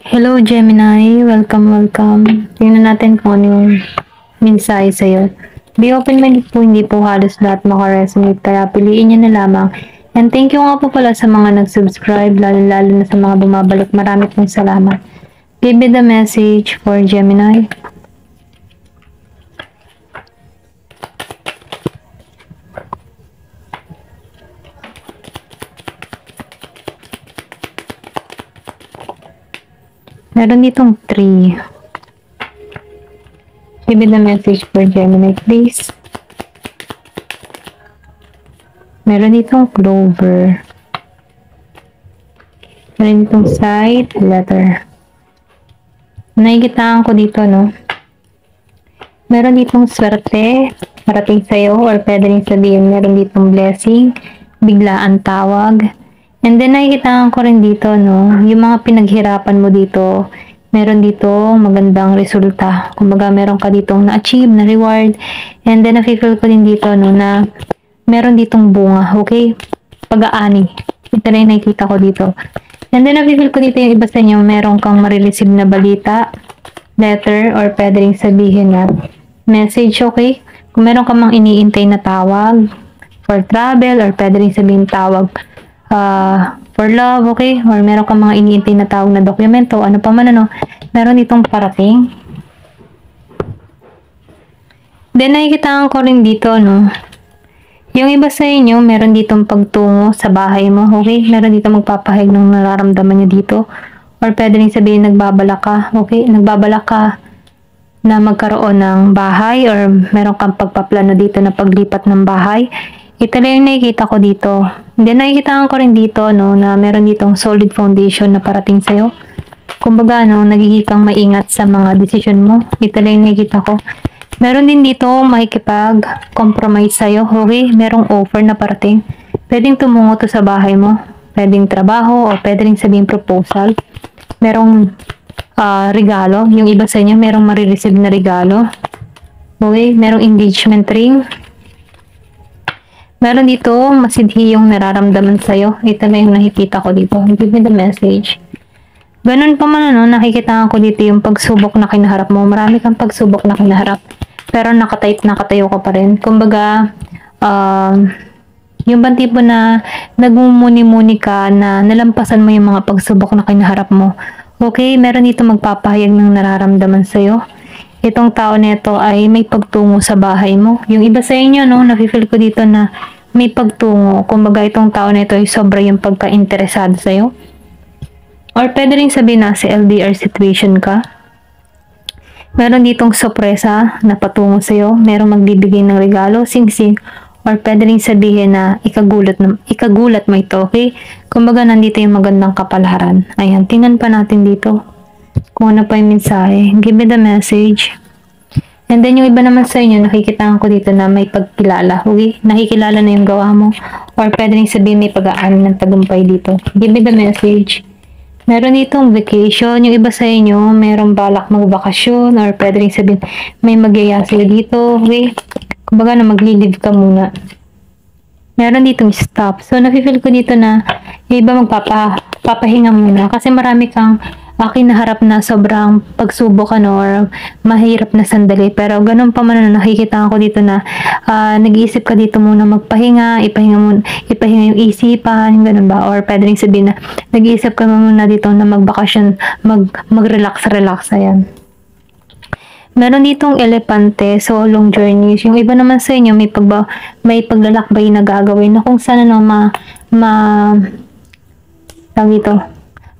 Hello Gemini, welcome. Tingnan natin kung ano yung mensahe sa'yo. Be open-minded po, hindi po halos lahat makaresonate, kaya piliin nyo na lamang. And thank you nga po pala sa mga nag-subscribe, lalo na sa mga bumabalik. Marami pong salamat. Give me the message for Gemini. Meron ditong 3. Give me the message for Gemini, please. Meron ditong clover. Meron ditong side letter. Nakikitaan ko dito, no? Meron ditong swerte parating sa'yo, or pwede rin sabihin meron ditong blessing, biglaan tawag. And then nakikitaan ko rin dito, no? Yung mga pinaghirapan mo dito, meron dito magandang resulta. Kumbaga meron ka ditong na-achieve, na reward. And then nafe-feel ko din dito, no, na meron ditong bunga, okay? Pag-aani. Ito na yung nakikita ko dito. And then nafe-feel ko dito yung iba sa inyo, meron kang marireceive na balita, letter, or pwede rin sabihin na message, okay? Kung meron ka mang iniintay na tawag for travel, or pwede rin sabihin tawag for love, okay? Or meron ka mga iniintay na tawag na dokumento, ano pa man, ano, meron itong parating. Then nakikita ko rin dito, no, yung iba sa inyo, meron ditong pagtungo sa bahay mo, okay? Meron dito magpapahayag ng nararamdaman nyo dito. Or pwede rin sabihin nagbabalak ka, okay? Nagbabalak ka na magkaroon ng bahay, or meron kang pagpaplano dito na paglipat ng bahay. Ito lang yung nakikita ko dito. Then nakikita ko rin dito, no, na meron ditong solid foundation na parating sa'yo. Kumbaga, no, nagiging kang maingat sa mga decision mo. Ito lang yung nakikita ko. Meron din dito makikipag-compromise sa'yo, okay? Merong offer na parating. Pwedeng tumungo to sa bahay mo. Pwedeng trabaho, o pwede rin sabihin proposal. Merong regalo. Yung iba sa inyo, merong marireceive na regalo. Okay? Merong engagement ring. Meron dito masidhi yung nararamdaman sa'yo. Ito na yung nakikita ko dito. Give me the message. Ganun pa man, ano, nakikita ko dito yung pagsubok na kinaharap mo. Marami kang pagsubok na kinaharap. Pero nakatayo ka pa rin. Kumbaga, yung bang tipo na nagmumuni-muni ka na nalampasan mo yung mga pagsubok na kinaharap mo. Okay, meron dito magpapahayag ng nararamdaman sa'yo. Itong tao nito ay may pagtungo sa bahay mo. Yung iba sa inyo, no, nafe-feel ko dito na may pagtungo. Kumbaga, itong tao nito ay sobra yung pagka-interesado sa'yo. Or pwede rin sabihin na sa LDR situation ka. Meron ditong sorpresa na patungo sa'yo. Meron magbibigay ng regalo, sing-sing. Or pwede rin sabihin na ikagulat mo ito, okay? Kumbaga, nandito yung magandang kapalaran. Ayan, tingnan pa natin dito kung ano pa yung mensahe. Give me the message. And then yung iba naman sa inyo, nakikita ko dito na may pagkilala, okay? Nakikilala na yung gawa mo. Or pwede rin sabihin may pag-aani ng tagumpay dito. Give me the message. Meron ditong vacation. Yung iba sa inyo, meron balak magbakasyon, or pwede rin sabihin may magyaya sila dito, okay? Kumbaga na magli-live ka muna. Meron ditong stop. So, nafe-feel ko dito na yung iba magpapahinga muna kasi marami kang kinaharap na sobrang pagsubok, ano, or mahirap na sandali. Pero ganun pa man, nakikita ko dito na nag-iisip ka dito muna magpahinga, ipahinga yung isipan, ganun ba? Or pwede rin sabihin na nag-iisip ka muna dito na magbakasyon, mag-relax, ayan. Meron ditong elepante, so long journeys. Yung iba naman sa inyo, may paglalakbay na gagawin na kung saan, ano,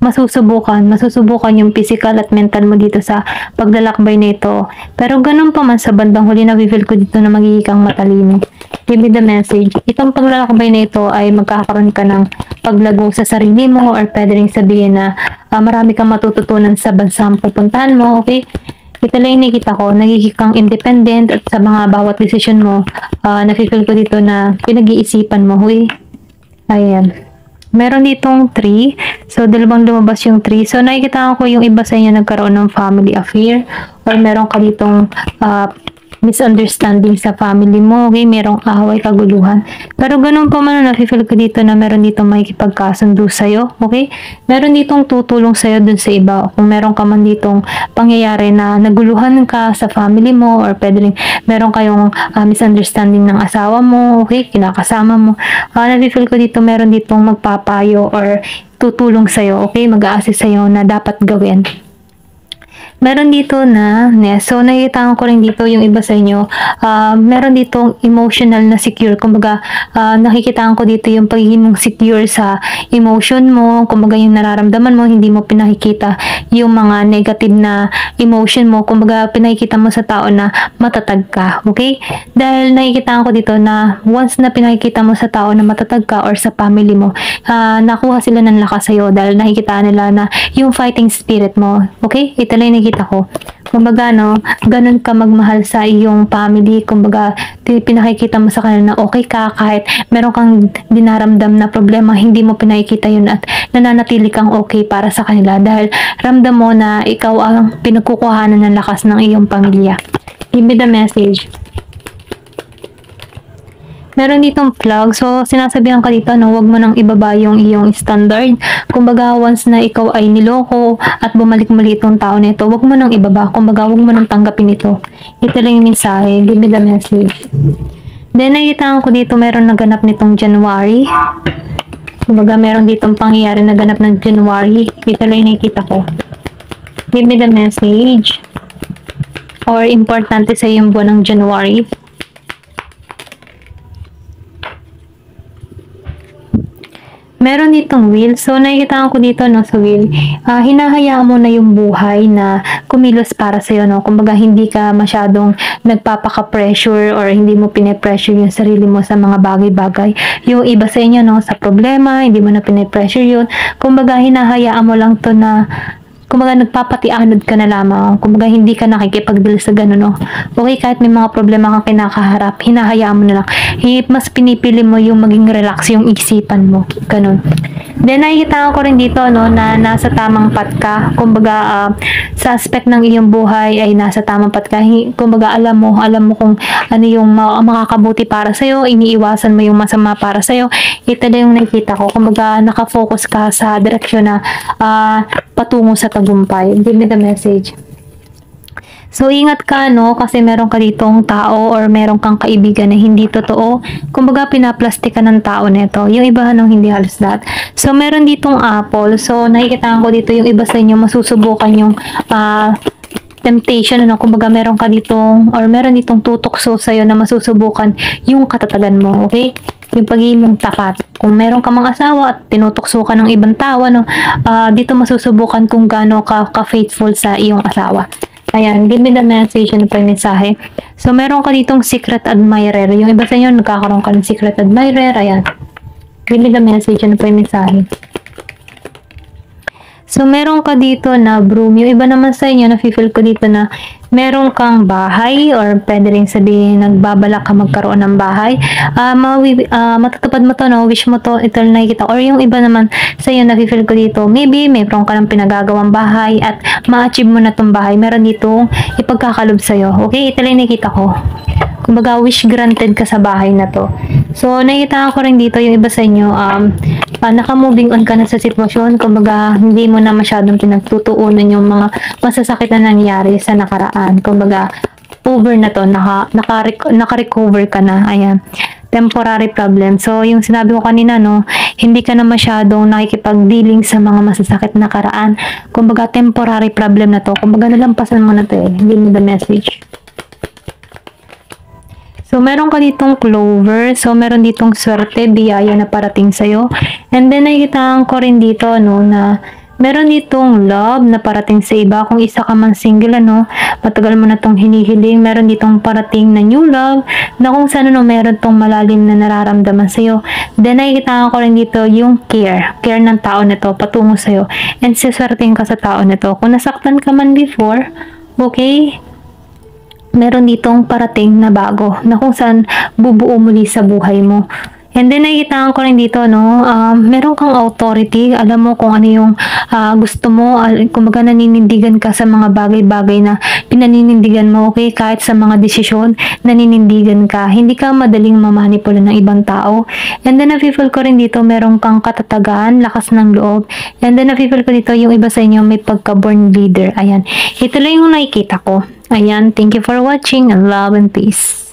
masusubukan yung physical at mental mo dito sa paglalakbay na ito. Pero ganun pa man, sa bandang huli, na-feel ko dito na magiging kang matalino. Give me the message. Itong paglalakbay na ito ay magkakaroon ka ng paglago sa sarili mo, or pwede rin sabihin na marami kang matututunan sa bansang pupuntahan mo, okay? Ito lang yung nakikita ko, nagiging kang independent, at sa mga bawat decision mo, na-feel ko dito na pinag-iisipan mo, okay? Ayan. Meron ditong 3. So, dalawang lumabas yung 3. So, nakikita ko yung iba sa inyo nagkaroon ng family affair, or meron ka ditong misunderstanding sa family mo, okay? Merong away, kaguluhan. Pero ganun pa man, nafe-feel ko dito na meron dito makikipagkasundo sa'yo, okay? Meron ditong tutulong sa'yo dun sa iba. Kung meron ka man ditong pangyayari na naguluhan ka sa family mo, or pwede rin meron kayong misunderstanding ng asawa mo, okay? Kinakasama mo. Nafe-feel ko dito meron ditong magpapayo or tutulong sa'yo, okay? Mag-a-assist sa'yo na dapat gawin. Meron dito na, so nakikita ko rin dito yung iba sa inyo, meron ditong emotional na secure. Kumbaga, nakikita ko dito yung pagiging mong secure sa emotion mo, kumbaga yung nararamdaman mo, hindi mo pinakikita yung mga negative na emotion mo, kumbaga pinakikita mo sa tao na matatag ka, okay? Dahil nakikita ko dito na once na pinakikita mo sa tao na matatag ka or sa family mo, nakuha sila ng lakas sa'yo dahil nakikita nila na yung fighting spirit mo, okay? Ito lang nakikita ko. Kumbaga, no, ganun ka magmahal sa iyong family. Kumbaga, pinakikita mo sa kanila na okay ka kahit meron kang dinaramdam na problema, hindi mo pinakikita yun at nananatili kang okay para sa kanila dahil ramdam mo na ikaw ang pinagkukuhanan ng lakas ng iyong pamilya. Give me the message. Meron ditong plug. So, sinasabihan ka dito, no, wag mo nang ibaba yung iyong standard. Kumbaga, once na ikaw ay niloko at bumalik muli itong tao na ito, wag mo nang ibaba. Kumbaga, wag mo nang tanggapin ito. Ito lang yung mensahe. Give me the message. Then, nakita ko dito, meron naganap nitong January. Kumbaga, meron ditong pangyayari na ganap ng January. Ito lang yung nakikita ko. Give me the message. Or importante sa yung buwan ng January. Meron ditong wheel. So, nakikita ko dito, no, sa wheel, hinahayaan mo na yung buhay na kumilos para sa'yo, no. Kumbaga, hindi ka masyadong nagpapaka-pressure or hindi mo pine-pressure yung sarili mo sa mga bagay-bagay. Yung iba sa inyo, no, sa problema, hindi mo na pine-pressure yun. Kumbaga, hinahayaan mo lang to na kumbaga nagpapatianod ka na lamang. Kumbaga hindi ka nakikipagdeal sa ganun, no? Okay, kahit may mga problema kang kinakaharap, hinahayaan mo na lang. Mas pinipili mo yung maging relax yung isipan mo. Ganun. Then nakikita ko rin dito, no, na nasa tamang path ka. Kumbaga sa aspect ng iyong buhay ay nasa tamang path ka. Kumbaga alam mo kung ano yung makakabuti para sa'yo, iniiwasan mo yung masama para sa'yo. Ito na yung nakikita ko. Kumbaga nakafocus ka sa direksyon na patungo sa tagumpay. Give me the message. So, ingat ka, no? Kasi meron ka ditong tao or meron kang kaibigan na hindi totoo. Kumbaga, pinaplastic ka ng tao nito. Yung iba, no, hindi halos lahat. So, meron ditong apple. So, nakikita ko dito yung iba sa inyo, masusubukan yung temptation, ano? Kumbaga, meron ka ditong or meron ditong tutukso sa'yo na masusubukan yung katatagan mo, okay? Yung pagiging mong tapat. Kung meron ka mga asawa at tinutukso ka ng ibang tao, no, dito masusubukan kung gaano ka faithful sa iyong asawa. Ayan, give me the message and yung mensahe. So, meron ka ditong secret admirer. Yung iba sa inyo, nagkakaroon ka ng secret admirer. Ayan. Give me the message and yung mensahe. So, meron ka dito na broom. Yung iba naman sa inyo, nafe-feel ko dito na meron kang bahay or pwede rin sabihin nagbabalak ka magkaroon ng bahay. Matatupad mo to, no? Wish mo to, ito na nakikita. Or yung iba naman sa iyo, nafe-feel ko dito, maybe meron ka ng pinagagawang bahay at ma-achieve mo na tong bahay. Meron dito ipagkakalob sa iyo. Okay? Ito lang nakikita ko. Kumbaga, wish granted ka sa bahay na to. So, nakikita ko rin dito yung iba sa inyo, naka-moving on ka na sa sitwasyon. Kumbaga, hindi mo na masyadong pinagtutuunan yung mga masasakit na nangyari sa nakaraan. Kumbaga, over na to, naka-recover ka na. Ayan. Temporary problem. So, yung sinabi ko kanina, no, hindi ka na masyadong nakikipag-dealing sa mga masasakit na nakaraan. Kumbaga, temporary problem na to. Kumbaga, nalampasan mo na to eh. Give me the message. So, meron ka ditong clover. So, meron ditong swerte, biyaya na parating sa'yo. And then, nakikita ko rin dito, no, na meron ditong love na parating sa iba. Kung isa ka man single, ano, matagal mo na tong hinihiling. Meron ditong parating na new love na kung saan, no, meron tong malalim na nararamdaman sa'yo. Then, nakikita ko rin dito yung care ng tao na to patungo sa'yo. And siswertein ka sa tao na to. Kung nasaktan ka man before, okay, meron ditong parating na bago na kung saan bubuo muli sa buhay mo. And then nakikita ko rin dito, no, meron kang authority, alam mo kung ano yung gusto mo, kumbaga naninindigan ka sa mga bagay-bagay na pinaninindigan mo, okay, kahit sa mga desisyon, naninindigan ka, hindi ka madaling mamanipula ng ibang tao. And then na-feel ko rin dito, meron kang katatagan, lakas ng loob. And then na-feel ko dito, yung iba sa inyo may pagka-born leader. Ayan, ito lang yung nakikita ko. Ayan, thank you for watching, and love and peace.